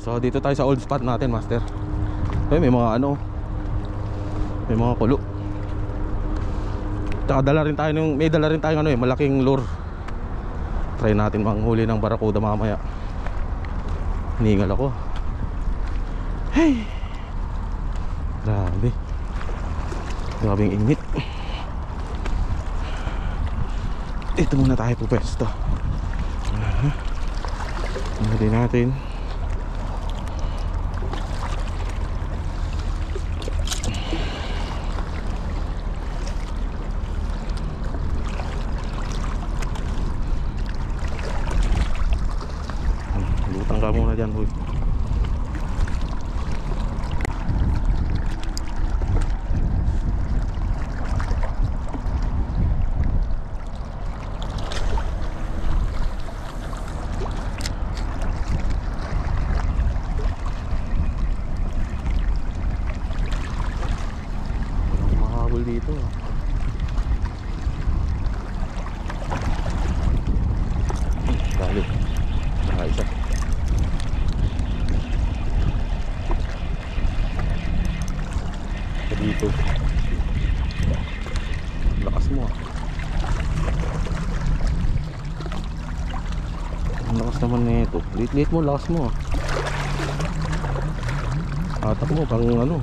So dito tayo sa old spot natin, master. Ay, may mga ano, may mga kulo. Tsaka may dala rin tayong ano malaking lure. Try natin manghuli ng barakuda mamaya. Hiningal ako. Hey! Grabe. Grabing init. Ito muna tayo pupwesto. Hindi natin. Lutang ka muna dyan, boy. Dito dali isa dito. Lakas mo ang lakas naman nito. Lit mo, lakas mo atak mo pang ano,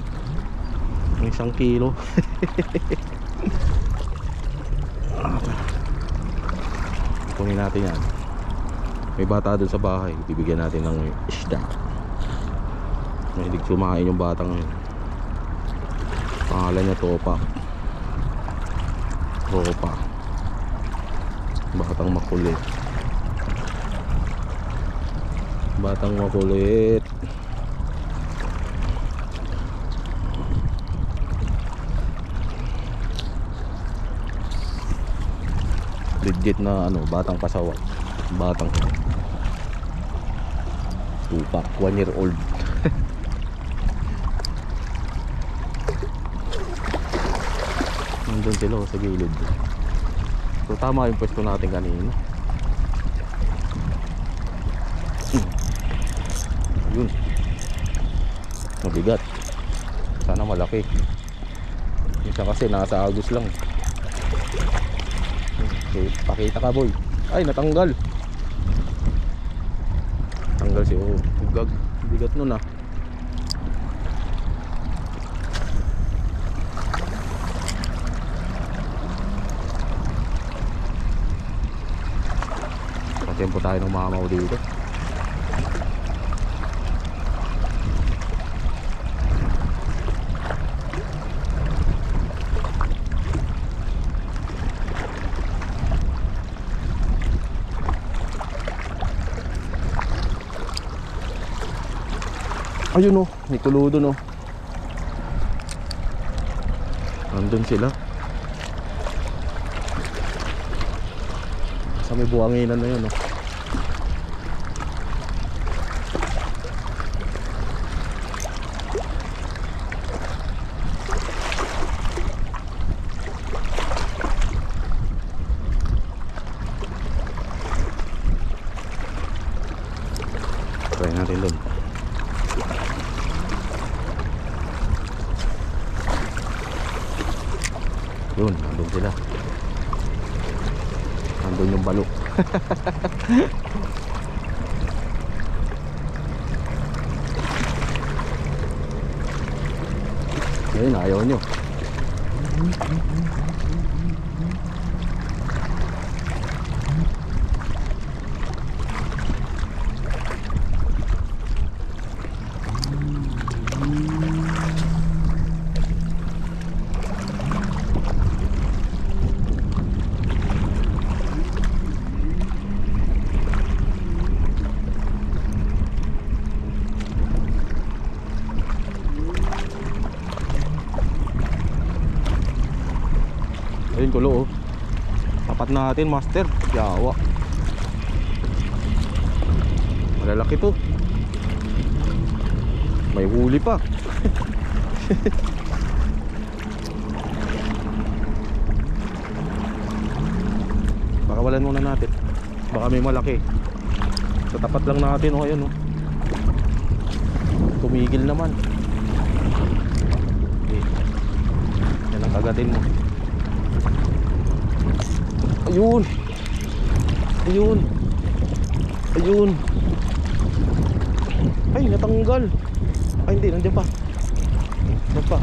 1 kilo. Kunin natin yan. May bata dun sa bahay, bibigyan natin ng isda. Mahilig kumain yung batang yun. Pangalan niya Topa. Batang makulit. Legit na ano, batang pasawat. Batang tupak, 1 year old. Nandun sila sa gilid. So tama yung pwesto natin kanina. Yun, mabigat. Sana malaki. Minsan kasi nasa agos lang. Okay, pakita ka, boy. Ay, natanggal. Tanggal si Ugag. Bigat nun ah. Patempo tayo ng mamaw dito. Ayun oh, may tulo doon oh. Nandun sila. Sa may buwanginan na yun oh. Try natin doon. Yun, nandun sila. Nandun yung balo. Ayun, ayaw nyo. Ayun kulo oh. Tapat natin, master. Yawa. Malalaki to. May huli pa. Baka walan muna natin. Baka may malaki. Sa tapat lang natin oh, ayun oh. tumigil naman. Okay. Yan ang kagatin mo. Ayun. Ayun. Ayun. Ay, natanggal. Ay, hindi, nandiyan pa. Nandiyan pa.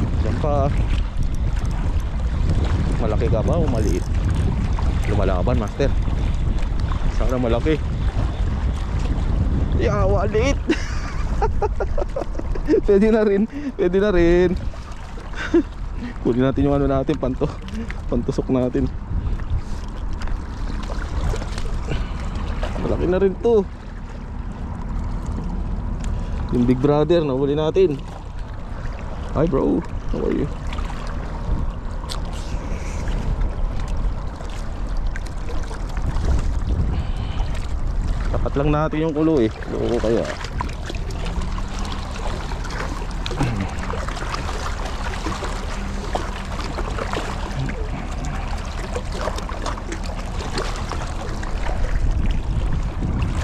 Nandiyan pa. Malaki ka ba o maliit? Lumalaban, master. Sana malaki. Yawa, liit. Pwede na rin. Pwede na rin. Kunin natin yung ano natin, pantusok natin. Malaki na rin to. Yung big brother, nahuli natin. Hi bro, how are you? Tapat lang natin yung kulo eh. Loko kaya.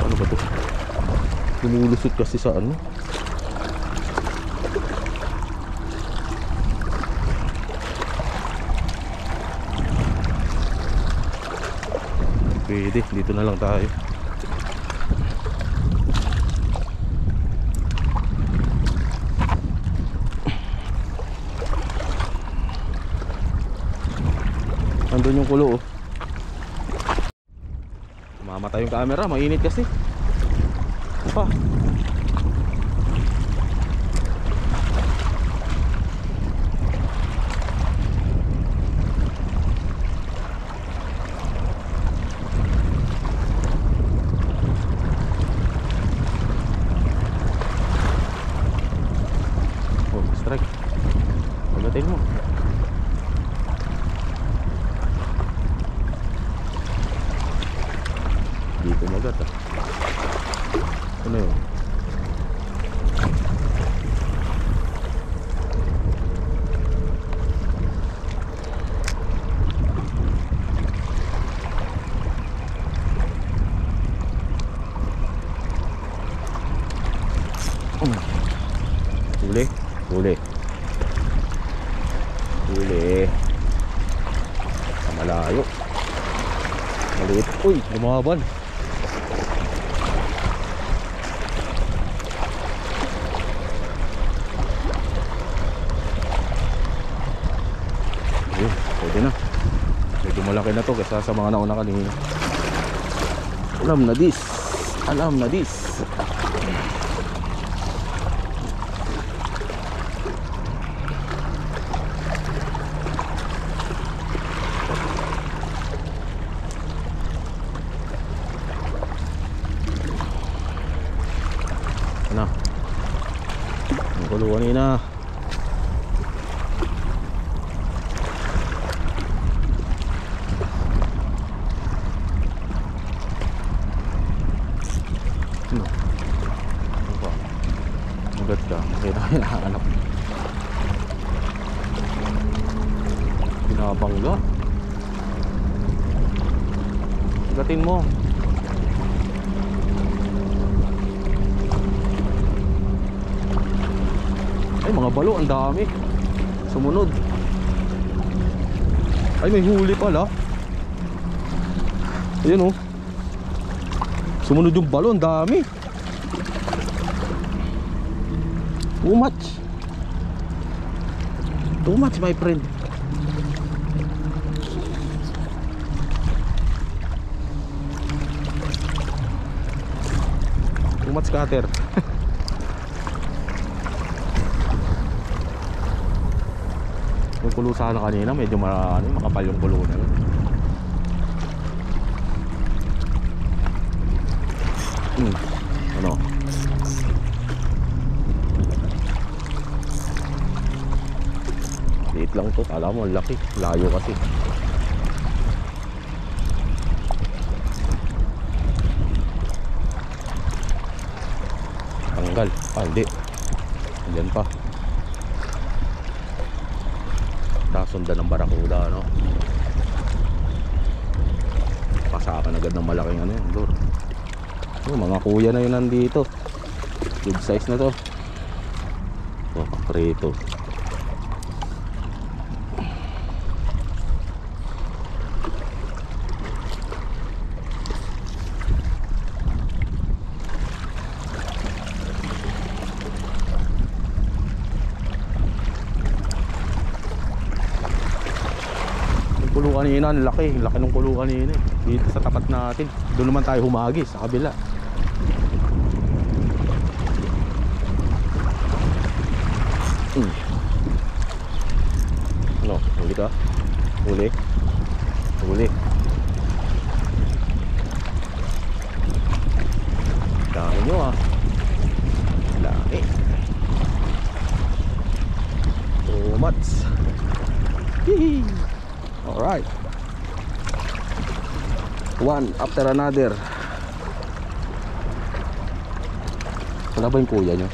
Ano ba to? Lumulusot kasi sa ano. Pwede, dito na lang tayo. Andun yung kulo oh. Mamatay yung camera, mainit kasi. Pa. Oh, strike. Pagatin mo. Dito magat ah. Ano yun? Huli. Huli. Huli. Sa malayo. Maliit. Uy, lumaban. Ayun, pwede na. Medyo malaki na to kaysa sa mga nauna kanina. Alam na this. Alam na this. Ano? Ang kulo kanina. Ano? Ano ba? Magat ka. Makita ka hinahanap. Pinabangga. Gatin mo. Ay, mga balo, ang dami. Sumunod. Ay, may huli pala. Ayan oh. Sumunod yung balo, ang dami. Too much. Too much, my friend. Too much cutter. Yung kulo sana kanina, medyo makapal yung kulo na yun. Ano? Liit lang to, kala mo laki, layo kasi. Tanggal, hindi. Andyan pa. Sundan ng barakuda, no? Pasakan agad ng malaking ano yun, lure. Mga kuya na yun nandito. Good size na to. Paprito. Kulo kanina, ang laki ng kulo kanina dito sa tapat natin. Doon naman tayo humagi sa kabila. Ano, huli ka? Huli? Huli. Dami nyo ah. Laki. Too much. Hihi. Alright. One after another. Wala ba yung kuya nyo?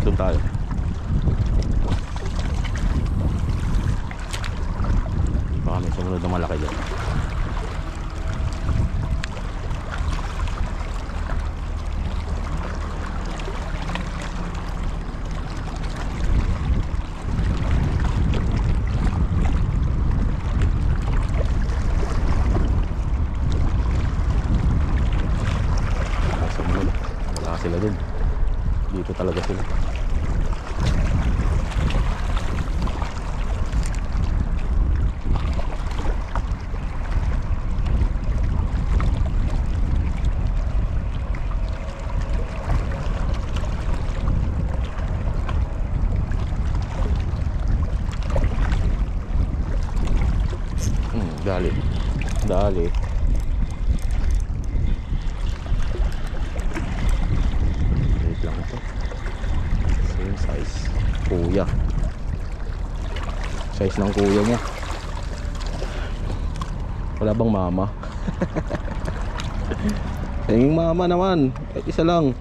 Doon tayo. Baka may sumunod na malaki dyan. Sila dun. Dito talaga sila. Dali. Dali. Lang ito. Same size. Kuya. Size ng kuya niya. Wala bang mama? Tingin mama naman. Kahit isa lang.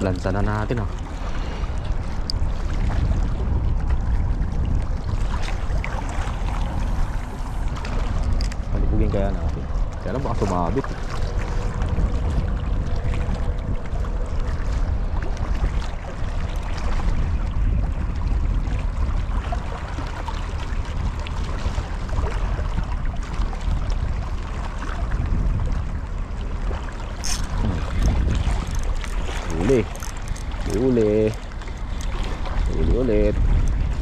Lansa na natin ah. Palibugin kaya natin. Kaya lang baka sumabit. Huli. Huli. Huli ulit.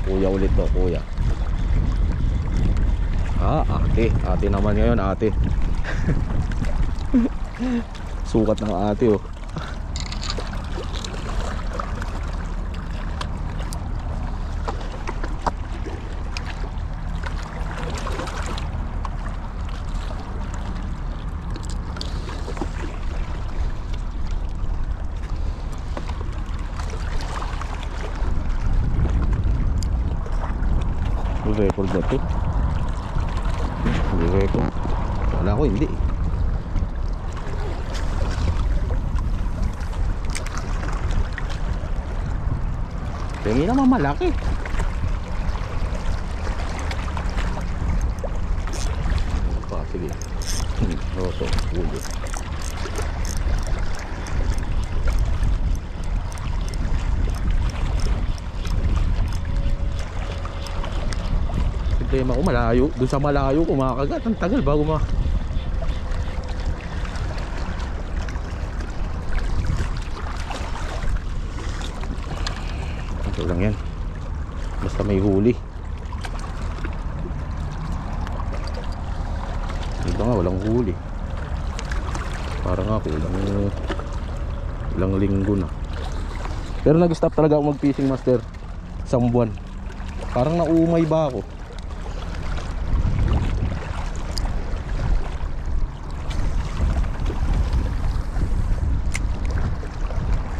Kuya ulit to, kuya. Ah, ate. Ate naman ngayon, ate. Sukat ng ate oh. Record ba ito? Hindi record. Wala ko, hindi. Tingin naman malaki. Sige. Roso, ulo. Problema ko malayo. Doon sa malayo kumakagat. Ang tagal bago ito lang yan. Basta may huli. Iba nga walang huli. Parang ako ilang linggo na. Pero nag-stop talaga ako mag-fishing master. Isang buwan. Parang naumay ba ako?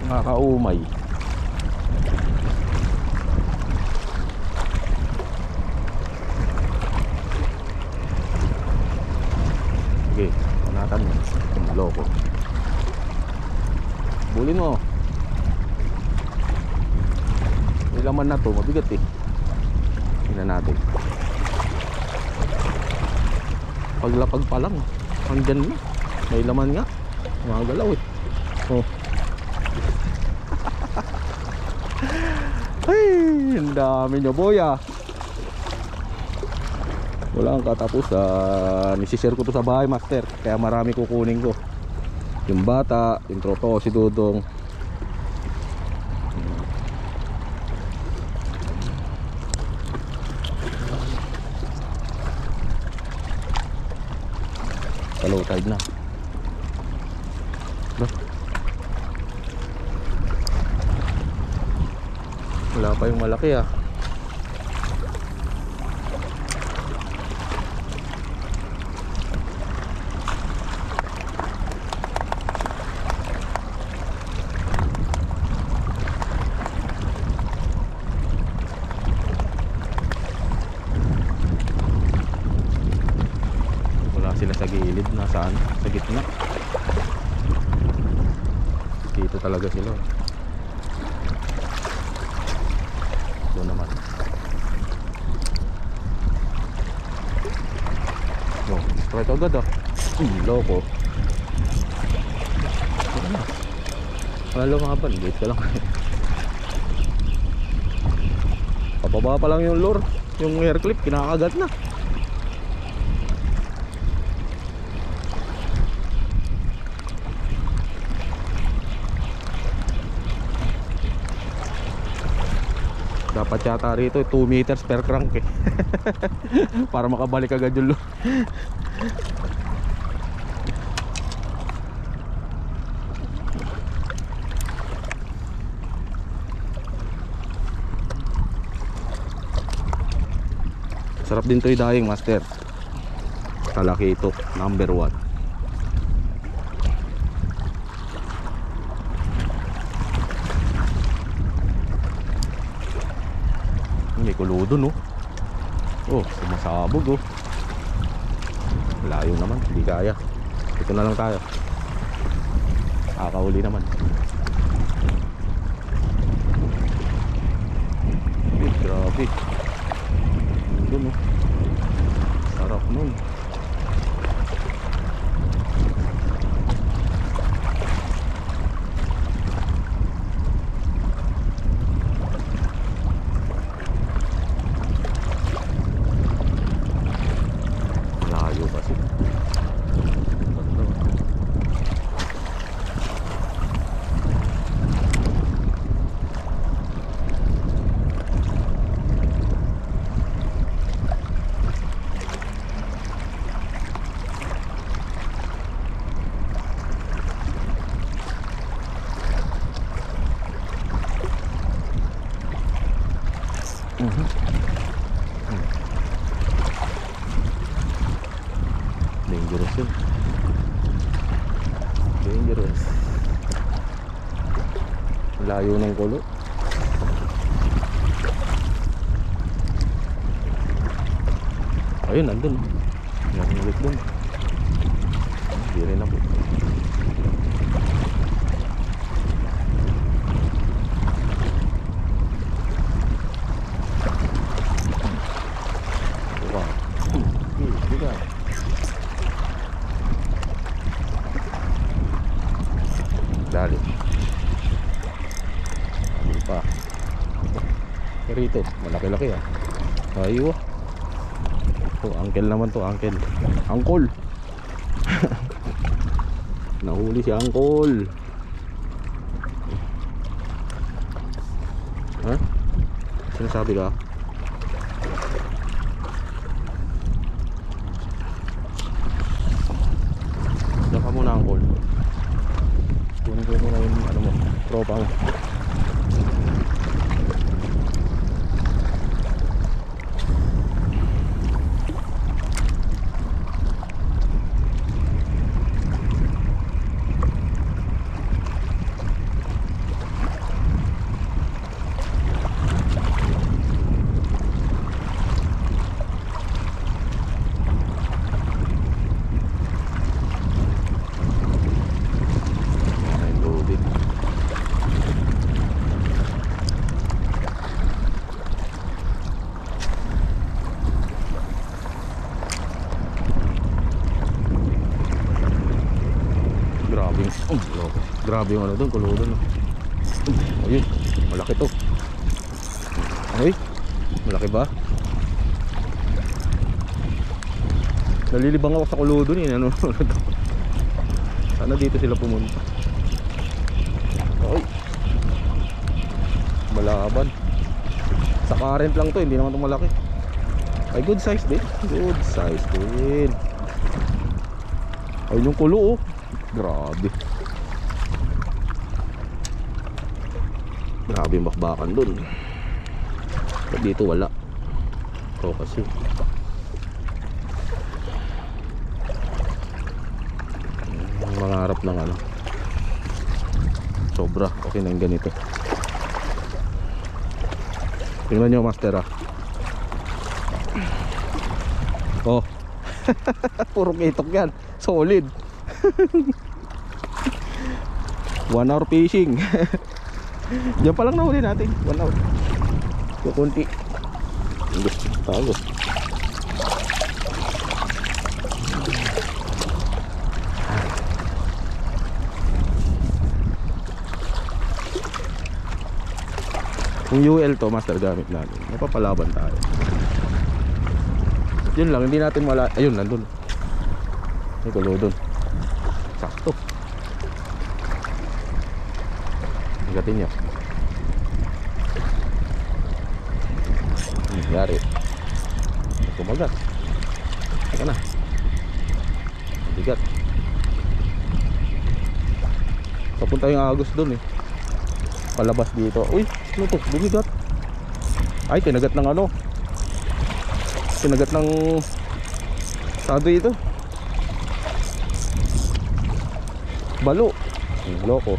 Nakakaumay. Saktan mo. Loko. Bulin mo. May laman na to, mabigat eh. Tingnan natin. Paglapag pa lang, andyan na. May laman nga. Mga galaw eh. Oh. Ay, ang dami nyo boy ah. Wala ang katapusan. Isishare ko to sa bahay master. Kaya marami kukunin ko. Yung bata, yung tropa ko si Dudong. Sa low tide na. Wala pa yung malaki ah. Wala sila sa gilid, nasaan? Sa gitna. Dito talaga sila. Doon naman. Oh, strike agad ah. Loko. Wala lumaban, gate ka lang. Pababa pa lang yung lure. Yung hair clip, kinakagat na. Dapat yata rito 2 meters per crank eh. Para makabalik agad yung lure. Sarap din to i-dying master. Kalaki ito, number 1. May kuludo no. Oh, sumasabog oh. Layo naman, hindi kaya. Ito na lang tayo. Kakahuli naman. Grabe. Doon oh. Sarap nun. Dangerous yun. Dangerous. Layo ng kulo. Ayun, nandun. Nakulit dun. Hindi rin ako. Dali. Dali pa. Rito, malaki-laki ah. Ayo. To, uncle naman to, uncle. Uncle. Nahuli si uncle. Ha? Sinasabi ka? Saka muna uncle. Kunin ko muna yung ano mo, tropa mo. Loko. Grabe yung ano doon, kulo doon. Ayun, malaki to. Ay, malaki ba? Nalilibang ako sa kulo doon eh. Ano? Sana dito sila pumunta. Ay, malaban. Sa current lang to, hindi naman to malaki. Ay, good size din. Good size din. Ay, yung kulo oh. Grabe. Grabe yung bakbakan dun. But dito wala. Ito kasi mga harap ng ano, sobra. Okay na yung ganito. Tingnan nyo master ah. Oh. Puro kitok yan. Solid. 1 hour fishing. Diyan pa lang nahuli natin. 1 hour. Kukunti. Tago. Yung UL to master gamit natin. Mapapalaban tayo. Yun lang, hindi natin wala. Ayun, nandun. May kulo dun. Sakto. Higatin niya. Yari. Kumagat. Teka na. Bigat. Papunta yung agos dun eh. Palabas dito. Uy, ano to? Bumigat. Ay, kinagat ng ano. Kinagat ng sado ito. Balo. Loko.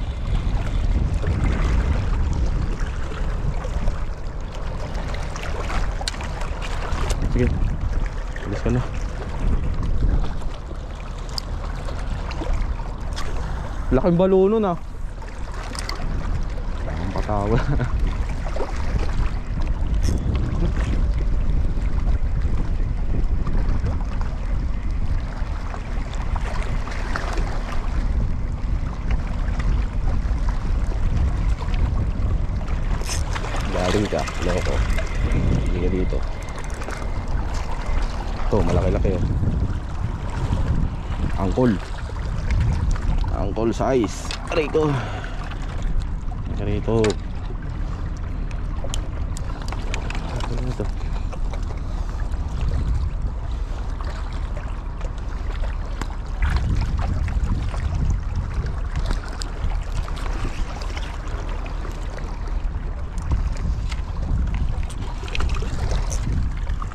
Sige. Alis ka na. Laking balo nun ah. Ang patawa. Galing ka, loko. Hindi ka dito. Ito, malaki-laki oh. Angkol size. Rito. Rito. Ito.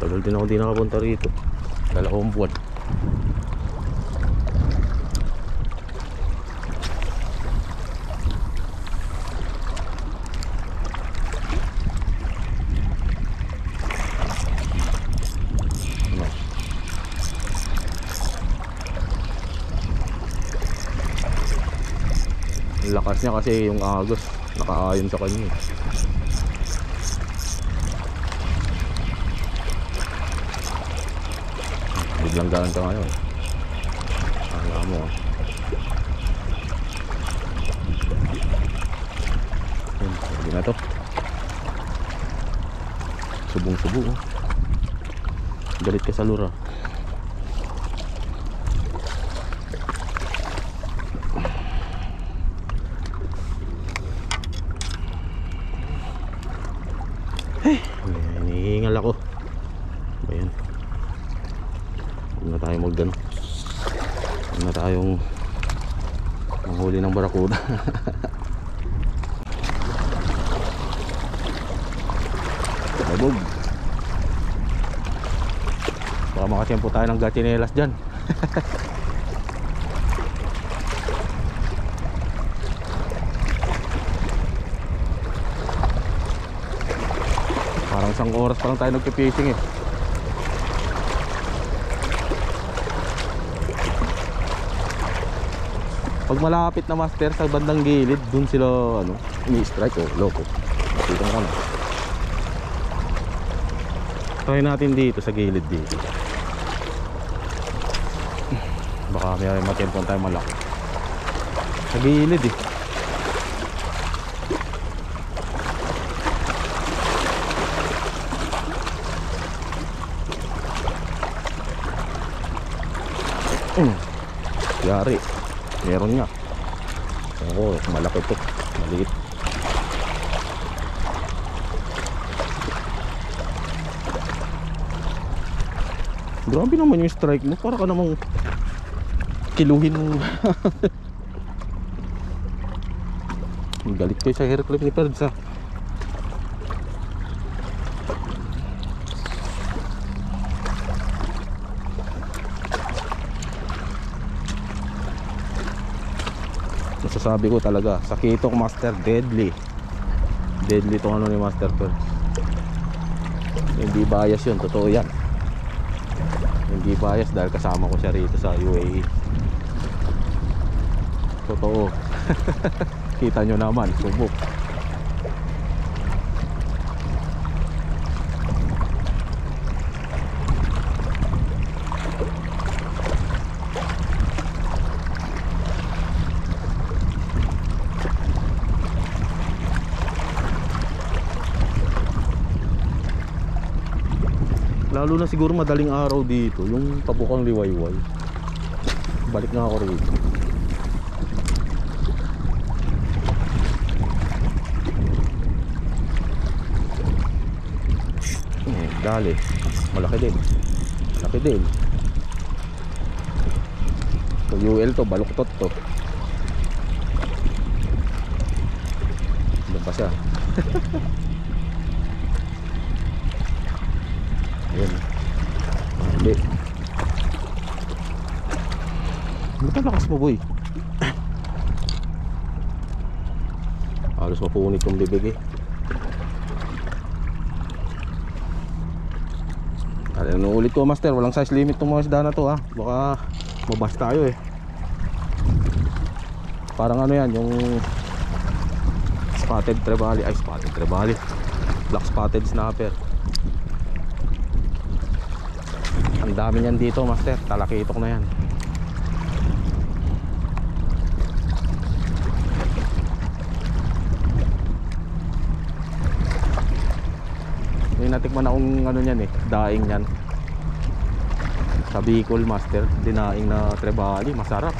Tagal din ako di nakapunta rito. Dalawang buwan. Lakas niya kasi yung agos nakaayon sa kanya. Biglang gaan ka ngayon. Alam mo. Hindi na to. Subong-subo. Galit ka sa lura. Hinihingal ako. Ayan. Huwag na tayo magdano. Huwag na tayong manghuli ng barakuda. Labog. Baka makatiyempo tayo ng gatinelas dyan. Parang isang oras pa lang tayo nagpipishing eh. Pag malapit na master sa bandang gilid, dun sila ano, ini-strike oh, loko. Dito ka na. Try natin dito sa gilid dito. Baka may matempon tayo malaki. Sa gilid eh. Yari. Meron nga. Oo, malaki to. Maliit. Grabe naman yung strike mo. Para ka namang kiluhin mo. Galit kayo sa hair clip ni Perds ha. Masasabi ko talaga sa Kitong Master, deadly itong ano ni Master Perds. Hindi bias yun, totoo yan. Hindi bias dahil kasama ko siya rito sa UAE. Totoo. Kita nyo naman, subok. Lalo na siguro madaling araw dito, yung pabukang liwayway. Balik na ako rito. Dali, malaki din. Malaki din. So UL to, baluktot to. Doon pa siya. Ayan. Hindi. Ba't ang lakas mo, boy? Halos mapunit yung bibig eh. Ano ulit ko, Master, walang size limit itong mga isda na to ha. Baka mabas tayo eh. Parang ano yan, yung spotted trevally. Ay, spotted trevally, black spotted snapper. Ang dami niyan dito, Master. Talakitok na yan. May natikman akong ano niyan eh, daing niyan sa Bicol, Master. Dinaing na trevally, masarap.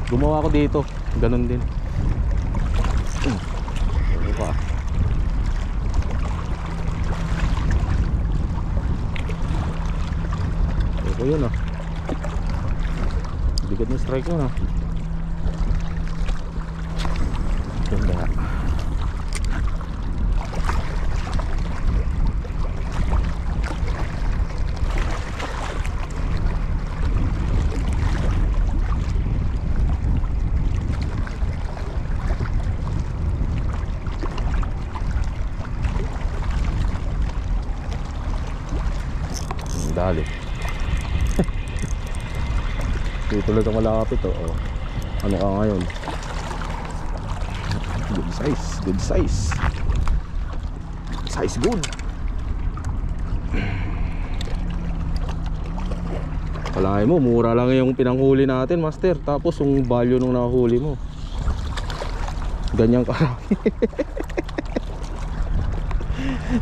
Gumawa ko dito, ganun din. Ano pa? Ito yun ah. Bigat ng strike mo ah. Ganda. Dali. Dito lang ang malapit oh. Ano ka ngayon? Good size, good size. Size good. Kalahin mo, mura lang yung pinanghuli natin, Master. Tapos yung value nung nahuli mo, ganyan karami.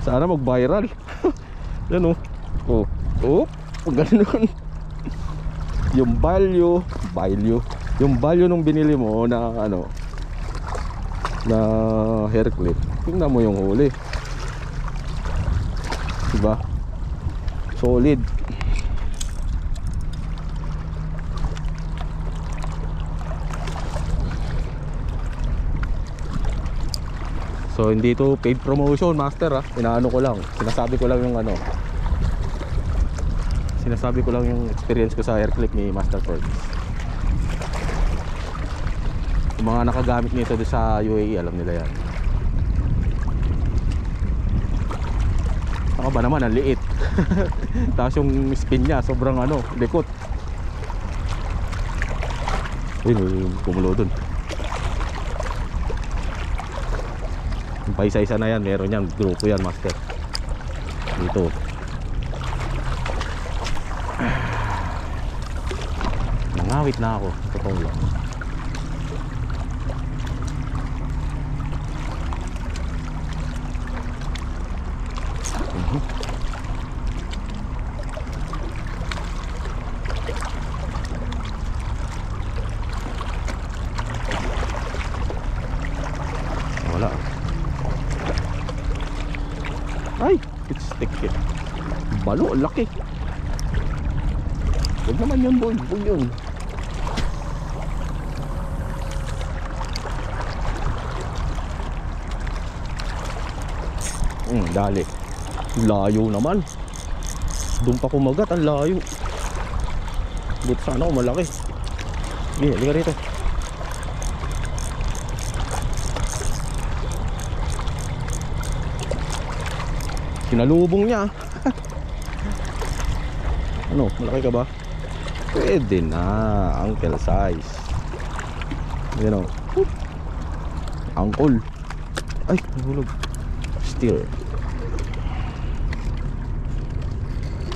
Sana mag-viral. Yan oh. Oh. Oh, ganun. Yung value yung value nung binili mo na ano, na hair clip, tingnan mo yung huli, diba? Solid. So hindi to paid promotion, Master ha. Inaano ko lang, sinasabi ko lang yung ano, sinasabi ko lang yung experience ko sa hair clip ni Master Perds. Yung mga nakagamit nito doon sa UAE, alam nila yan. Saka ba naman, ang liit. Tapos yung spin nya, sobrang ano, likot. Uy, kumulo dun. Yung paisa-isa na yan, meron yan, grupo yan, Master. Dito. Ngawit na ako, totoo lang. Wala. Ay, it's stick it. Balo, laki. Huwag naman yun, boy. Huwag yun. Dali. Layo naman. Doon pa kumagat, ang layo. Buti sana ako malaki. Sige, liga rito. Sinalubong niya. Ano, malaki ka ba? Pwede na, uncle size. Ayan o. Uncle. Ay, nahulog. Steer.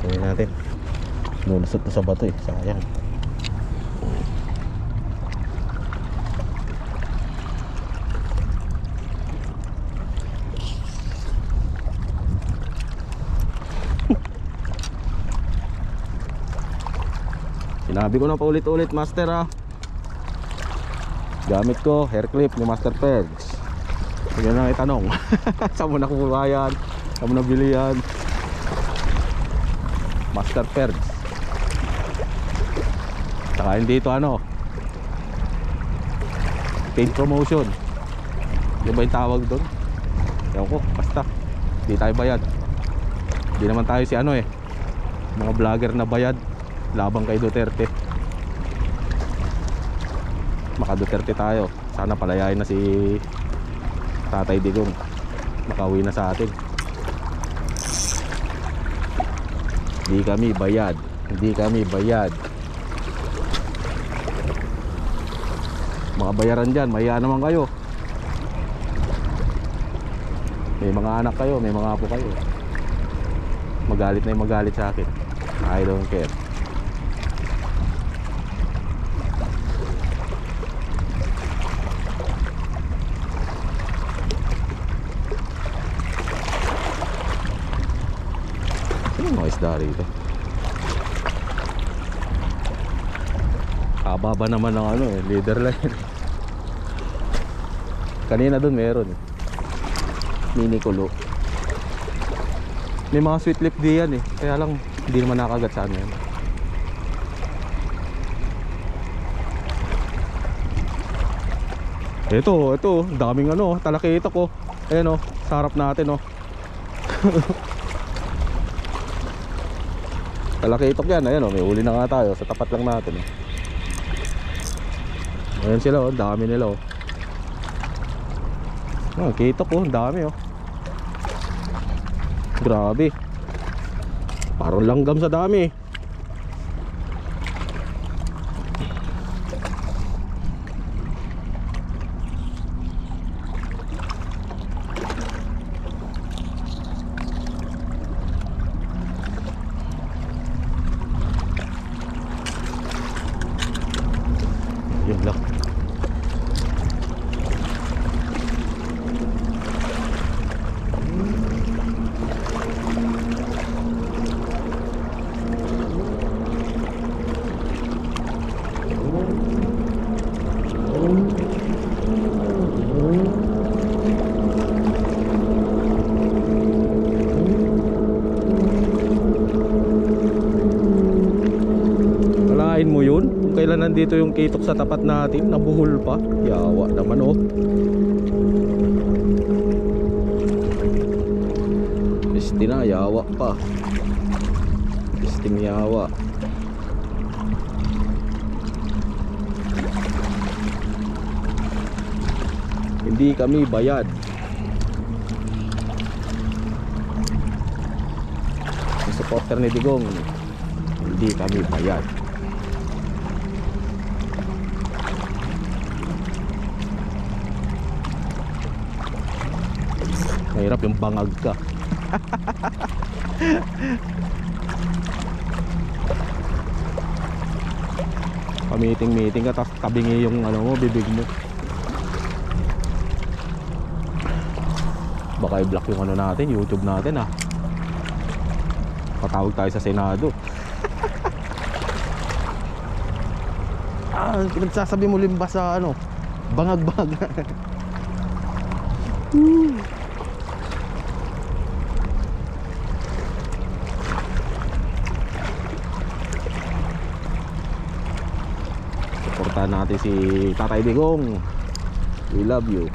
Ayan natin. Nulusot na sa bato eh, sayang. Sinabi ko na paulit-ulit, master ha. Gamit ko hair clip ni Master Pegs. Sige na itanong. Saan mo nakukuha yan? Saan mo nabili yan? Master Pegs. Saka hindi ito ano, paid promotion. Di ba yung tawag doon? Ewan ko, basta di tayo bayad. Di naman tayo si ano eh, mga vlogger na bayad labang kay Duterte. Maka Duterte tayo. Sana palayain na si Tatay Digong. Makauwi na sa atin. Hindi kami bayad. Hindi kami bayad. Mga bayaran dyan, mahiya naman kayo. May mga anak kayo, may mga apo kayo. Magalit na yung magalit sa akin. I don't care. Mga isda rito. Kababa naman ng ano eh, leader line. Kanina doon meron eh, mini kulo. May mga sweet lip di yan eh, kaya lang hindi naman nakagat sa ano yan. Ito, daming ano, talakita ko. Ayan o, sa harap natin o. Talakitok yan, ayan o, may uli na nga tayo, sa tapat lang natin eh. Ayan sila o, dami nila o. Kitok o, dami o. Grabe. Parang langgam sa dami. Yun lang. Kalain mo yun? Kung kailan nandito yung kitok sa tapat natin, nabuhol pa. Yawa naman oh. Piste na, yawa pa. Pisting yawa. Hindi kami bayad. Yung supporter ni Digong, hindi kami bayad. Mahirap yung bangag ka. Meeting ka tapos tabingi yung ano mo, bibig mo. Baka i-block yung ano natin, YouTube natin ah. Patawag tayo sa Senado. Pinagsasabi mo limbas sa ano, bangag-bangag. Suportahan natin si Tatay Digong. We love you.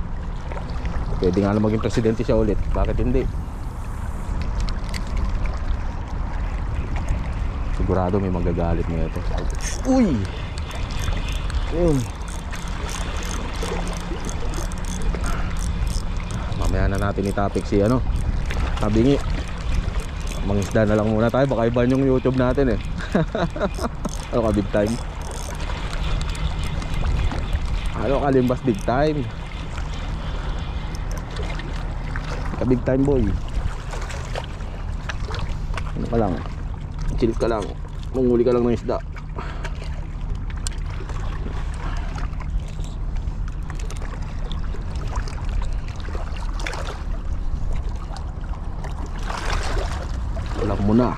Pwede nga lang maging presidente siya ulit. Bakit hindi? Sigurado may magagalit nito. Uy! Yun. Mamaya na natin itapik si ano, tabingi. Mangisda na lang muna tayo. Baka iban yung YouTube natin eh. Ano ka big time? Ano ka limbas big time? Ka big time boy. Ano ka lang? Chill ka lang. Munguli ka lang ng isda. Alam mo na.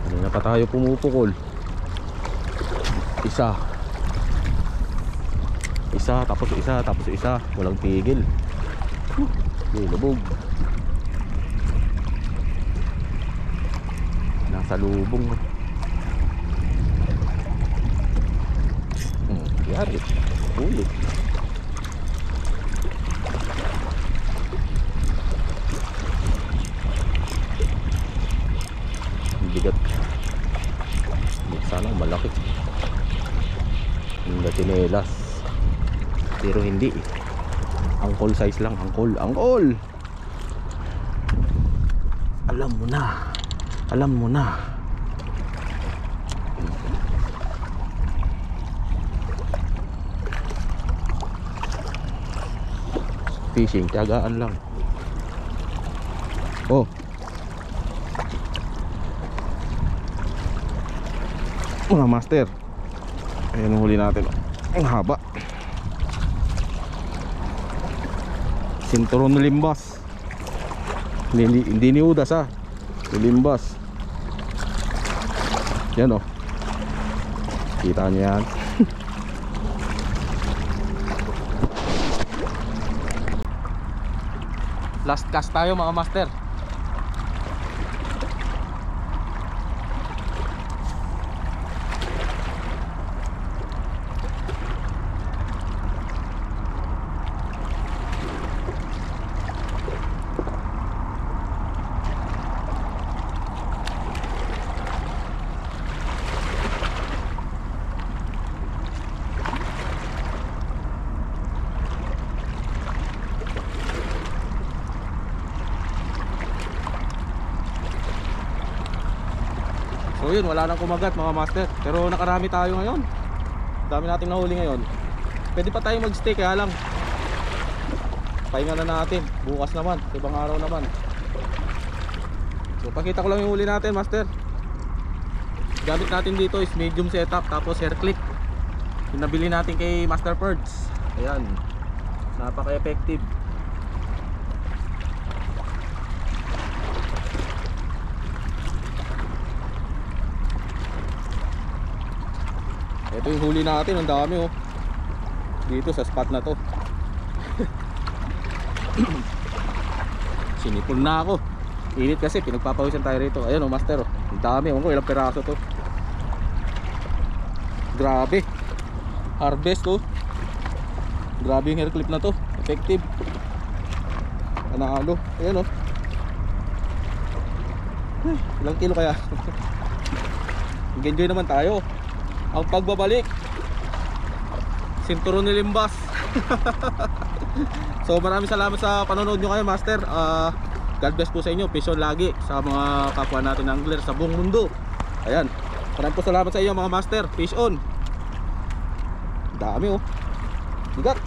Kanina pa tayo pumupukol. Isa, tapos isa. Walang tigil. Lubog. Nasa lubong. Yari. Ulit. Bigat. Sana malaki. Hindi tinelas. Pero hindi. Angkol size lang. Angkol. Alam mo na. Fishing, tiyagaan lang. Oh. Mga master. Ayan ang huli natin. Ang haba. Sinturon na limbas. Hindi ni udas ha. Limbas. Yan o. Kita niyo yan. Last cast tayo mga master. So yun, wala nang kumagat mga master. Pero nakarami tayo ngayon. Dami nating nahuli ngayon. Pwede pa tayo mag-stay, kaya lang pahinga na natin. Bukas naman, ibang araw naman. So pakita ko lang yung huli natin master. Gamit natin dito is medium setup, tapos hair clip. Yung nabili natin kay Master Perds. Ayan, napaka-effective. Ito yung huli natin, ang dami oh. Dito sa spot na to. Sinipon na ako. Init kasi, pinagpapawisan tayo rito. Ayan oh master oh. Ang dami oh, ilang peraso to. Grabe. Harvest oh. Grabe yung hair clip na to. Effective. Panalo. Ayan oh. Ilang kilo kaya? Enjoy naman tayo. Ang pagbabalik, sinturon ni limbas. So maraming salamat sa panonood nyo kayo master. God bless po sa inyo. Peace on lagi sa mga kapwa natin angler sa buong mundo. Ayan, maraming po salamat sa inyo mga master. Peace on. Dami oh. Bigat.